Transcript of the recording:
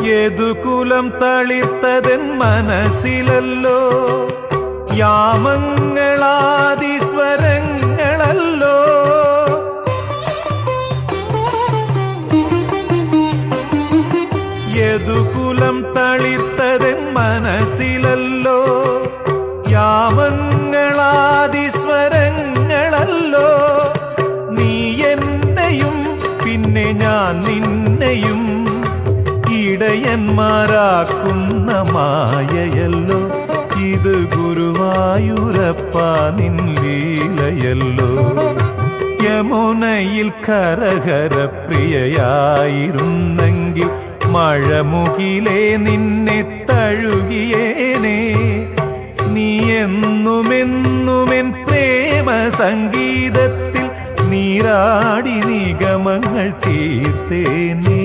യദുകുലം തളിർത്തതെൻ മനസ്സിലല്ലോ, യാമങ്ങളാദിസ്വരങ്ങളല്ലോ. യദുകുലം തളിർത്തതെൻ മനസ്സിലല്ലോ, യാമങ്ങളാദിസ്വരങ്ങളല്ലോ. നീ എന്നെയും പിന്നെ ഞാൻ നിന്നെയും ഇടയന്മാരാക്കുന്ന മായയല്ലോ. ഇത് ഗുരുവായൂരപ്പ നിൻ ലീലയല്ലോ. യമുനയിൽ കരഹര പ്രിയയായിരുന്നെങ്കിൽ മഴമുകിലേ നിന്നെ തഴുകിയേനെ. നീ എന്നുമെന്നുമെൻ പ്രേമ സംഗീതത്തിൽ നീരാടി നിഗമങ്ങൾ തീർത്തേനേ.